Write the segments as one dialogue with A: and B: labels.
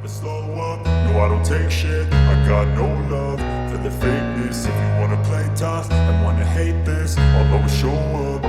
A: never slow up, no I don't take shit. I got no love for the fakeness. If you wanna play tough and wanna hate this, I'll always show up.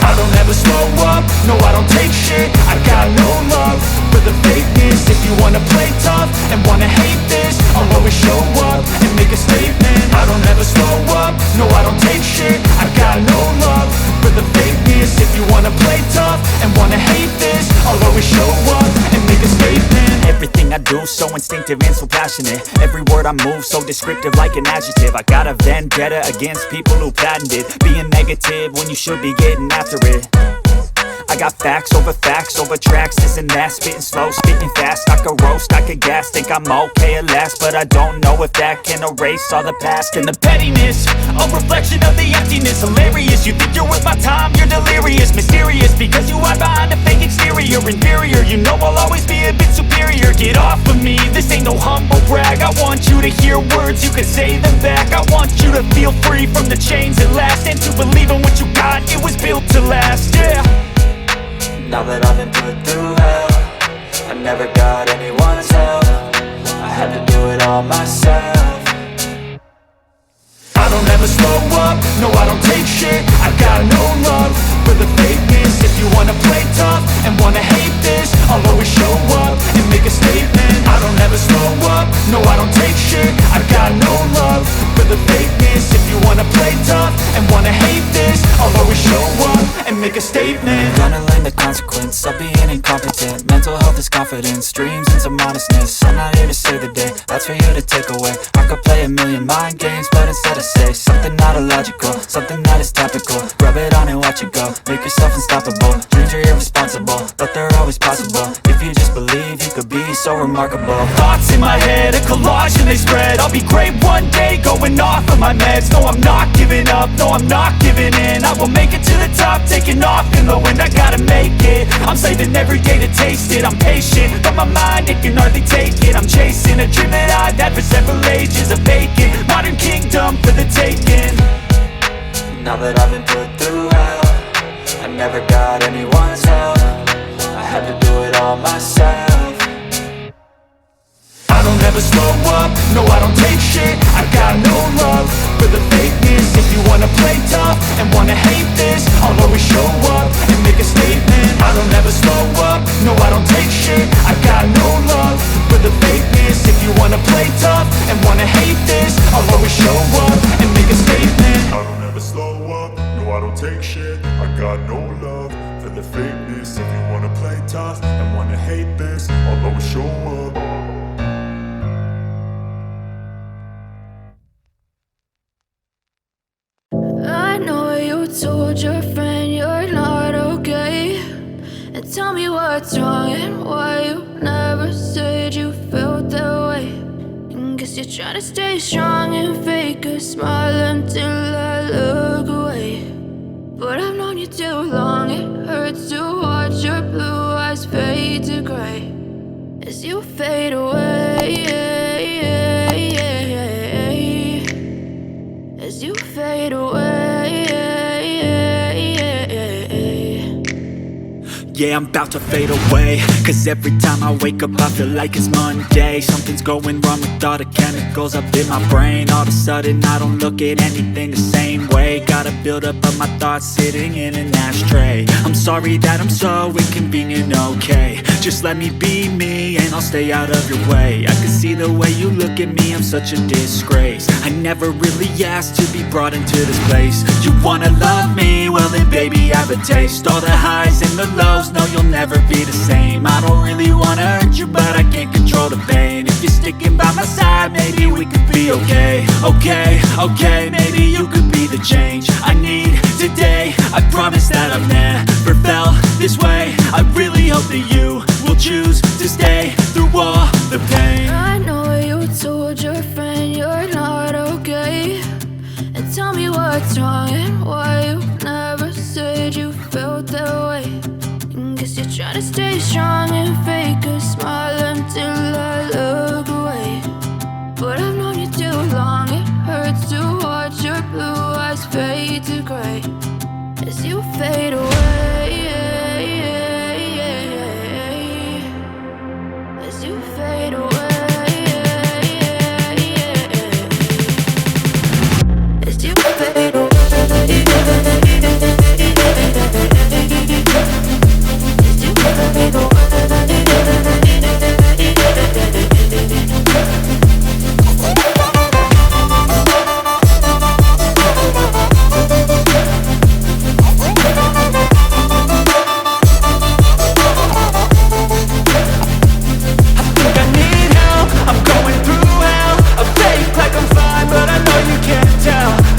A: I don't ever slow up, no I don't take shit. I got no love for the fakeness. If you wanna play tough and wanna hate this, I'll always show up and make a statement. I don't ever slow up, no I don't take shit. I got no love for the fakeness. If you wanna play tough and wanna hate this, I'll always show up and make a statement.
B: Everything I do so instinctive and so passionate. Every word I move so descriptive like an adjective. I got a vendetta against people who patented being negative when you should be getting after it. I got facts over tracks, this and that. Spitting slow, spitting fast, I could roast, I could gas. Think I'm okay at last, but I don't know if that can erase all the past. And the pettiness, a reflection of the emptiness. Hilarious, you think you're worth my time, you're delirious. Mysterious, because you hide behind a fake exterior. Inferior, you know I'll always be a bit superior. Get off of me, this ain't no humble brag. I want you to hear words, you can say them back. I want you to feel free from the chains at last, and to believe in what you got, it was built to last, yeah.
C: Now that I've been put through hell, I never got anyone's help. I had to do it all myself.
A: I don't ever slow up, no I don't take shit. I got no love for the fakeness. If you wanna play tough and wanna hate this, I'll always show up and make a statement. I don't ever slow up, no I don't take shit. I got no love for the fakeness. If you wanna play tough and wanna hate this, I'll always show up and make a statement.
C: Gonna learn the consequence of being incompetent. Mental health is confidence, dreams and some modestness. I'm not here to save the day, that's for you to take away. I could play a million mind games, but instead I say something not illogical, something that is topical. Rub it on and watch it go, make yourself unstoppable. Dreams are irresponsible, but they're always possible. If you just believe, you could be so remarkable.
B: Thoughts in my head, a collage and they spread. I'll be great one day, going off of my meds. No, I'm not giving up, no, I'm not giving in. I will make it to the top, taking off in the wind. I gotta make it, I'm saving every day to taste it. I'm patient, but my mind, it can hardly take it. I'm chasing a dream that I've had for several ages. A vacant, modern kingdom for the taking.
C: Now that I've been put through hell, I never got anyone's help. I had to do it all myself.
A: I don't ever slow up, no I don't take shit. I got no love for the fakeness. If you wanna play tough and wanna hate this, I'll always show up and make a statement. I don't ever slow up, no I don't take shit. I got no love for the fakeness. If you wanna play tough and wanna hate this, I'll always show up and make a statement. I don't ever slow up, no I don't take shit. I got no love for the fakeness. If you wanna play tough and wanna hate this, I'll always show up.
D: I know you told your friend you're not okay, and tell me what's wrong and why you never said you felt that way. And guess you're trying to stay strong and fake a smile until I look away. But I've known you too long, it hurts to watch your blue eyes fade to gray as you fade away, as you fade away.
B: Yeah, I'm about to fade away, cause every time I wake up I feel like it's Monday. Something's going wrong with all the chemicals up in my brain. All of a sudden I don't look at anything the same way. Gotta build up of my thoughts sitting in an ashtray. I'm sorry that I'm so inconvenient, okay. Just let me be me and I'll stay out of your way. I can see the way you look at me, I'm such a disgrace. I never really asked to be brought into this place. You wanna love me? Well then baby have a taste. All the highs and the lows, no you'll never be the same. I don't really wanna hurt you but I can't control the pain. If you're sticking by my side, maybe we could be okay. Okay, maybe you could be the change I need today. I promise that I've never felt this way. I really hope that you will choose to stay through all the pain.
D: I know you told your friend you're not okay, and tell me what's wrong and why you never said you felt that way. And guess you're trying to stay strong and fake a smile until I look away. But I've known you too long, it hurts to watch your blue eyes fade to gray as you fade away, as you fade away. As you fade away. As you fade away.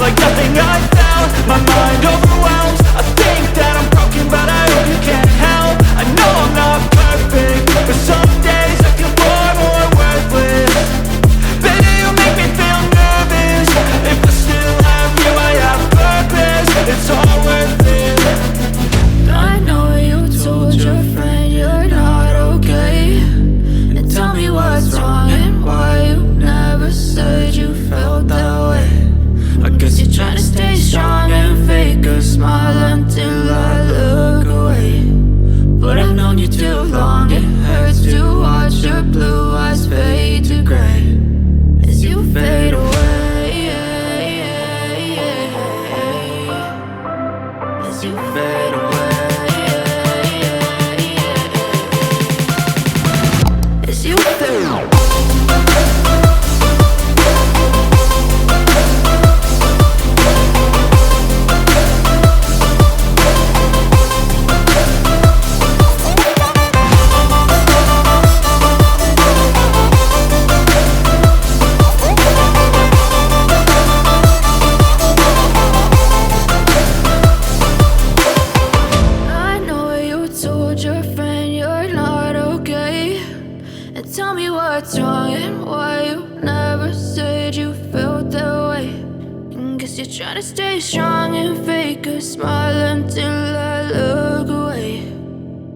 A: Like nothing I found, my mind overwhelmed. I think that I'm broken, but I hope you can't help. I know I'm not perfect, but some days I feel far more worthless. Baby, you make me feel nervous. If I still have you, I have purpose. It's all worth it.
D: I know you told your friend you're not okay, and tell me what's wrong and why you never said you felt that way. I guess you're trying to stay strong and fake a smile until I look away. But I've known you too long, it hurts to watch your blue eyes fade to gray as you fade away. As you fade away. As you fade away. Tell me what's wrong and why you never said you felt that way. And guess you're trying to stay strong and fake a smile until I look away.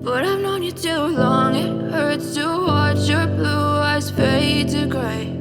D: But I've known you too long, it hurts to watch your blue eyes fade to gray.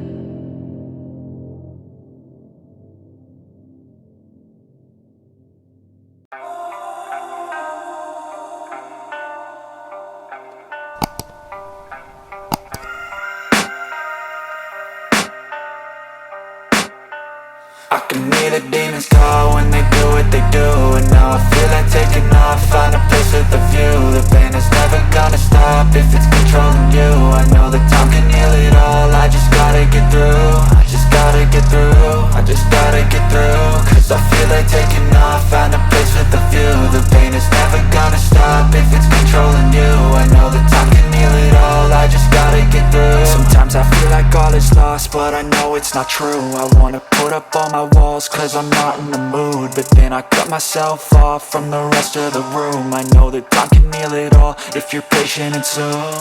C: I can hear the demons call when they do what they do. And now I feel like taking off, find a place with a view. The pain is never gonna stop if it's controlling you. I know that time can heal it all, I just gotta get through. I just gotta get through, I just gotta get through. Cause I feel like taking off, find a place with a view. The pain is never gonna stop if it's controlling you. I know that time can heal it all, I just gotta get through. Sometimes I feel like all is lost, but I know it's not true. I wanna put up all my walls cause I'm not in the mood, but then I cut myself off from the rest of the room. I know that time can heal it all if you're patient and soon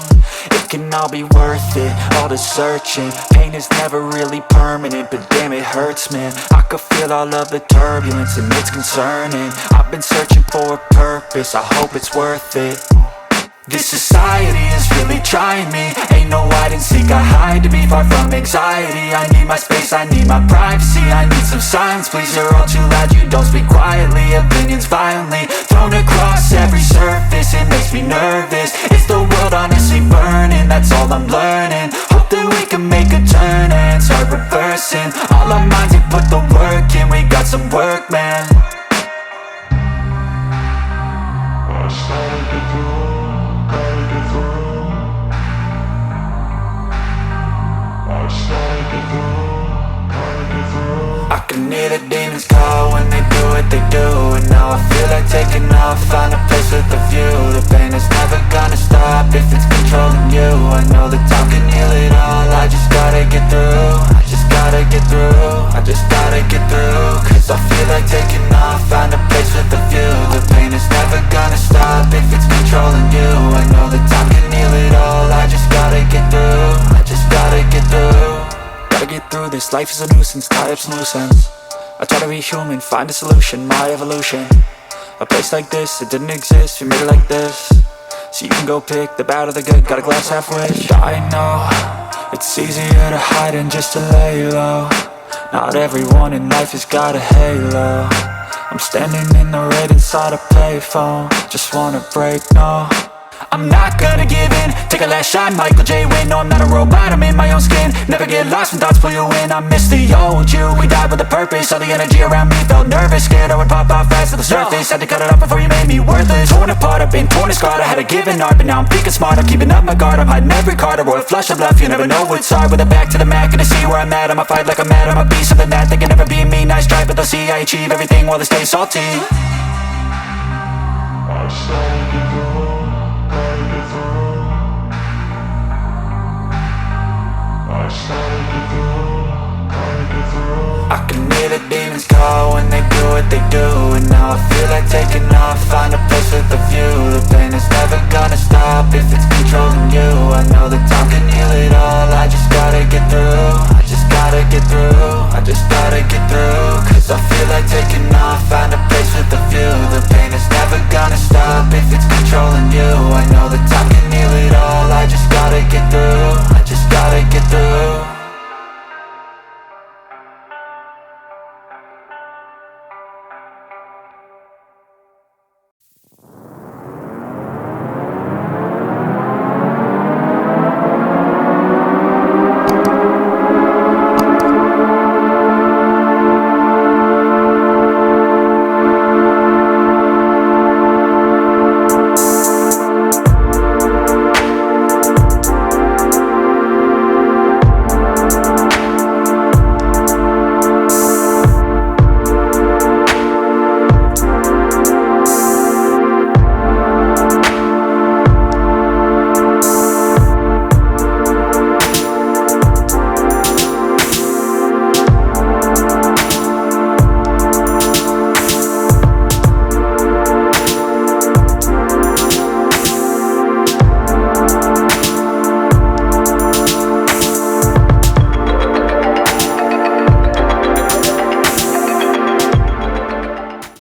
C: it can all be worth it, all the searching. Pain is never really permanent, but damn it hurts, man. I could feel all of the turbulence and it's concerning. I've been searching for a purpose, I hope it's worth it. This society is really trying me. Ain't no hide and seek, I hide to be far from anxiety. I need my space, I need my privacy. I need some silence, please, you're all too loud. You don't speak quietly, opinions violently thrown across every surface. It makes me nervous, it's the world honestly burning. That's all I'm learning, hope that we can make a turn and start reversing. All our minds, we put the work in, we got some work, man. I started to do. I can hear the demons call when they do what they do. And now I feel like taking off, find a place with a view. The pain is never gonna stop if it's controlling you. I know that time can heal it all, I just gotta get through. I just gotta get through, I just gotta get through. Cause I feel like taking off, find a place with a view. The pain is never gonna stop if it's controlling you. I know that time can heal it all, I just gotta get through. I just gotta get through. Gotta get through this, life is a nuisance, tie up some loose ends. I try to be human, find a solution, my evolution. A place like this, it didn't exist, we made it like this. So you can go pick the bad or the good, got a glass halfway. I know, it's easier to hide than just to lay low. Not everyone in life has got a halo. I'm standing in the red inside a payphone, just wanna break, no. I'm not gonna give in. Take a last shot, Michael J. Win. No, I'm not a robot, I'm in my own skin. Never get lost when thoughts pull you in. I miss the old you, we died with a purpose. All the energy around me felt nervous. Scared I would pop out fast to the surface. Had to cut it off before you made me worthless. Torn apart, I've been torn and scarred. I had a given art, but now I'm thinking smart. I'm keeping up my guard, I'm hiding every card. A royal flush of love, you never know what's hard. With a back to the mat, gonna see where I'm at. I'ma fight like I'm mad, I'ma be something that they can never be me. Nice try, but they'll see I achieve everything while they stay salty.
A: I started to grow, gotta get through. I started to grow, gotta get through.
C: I can hear the demons call when they do what they do. And now I feel like taking off, find a place with a view. The pain is never gonna stop if it's controlling you. I know that time can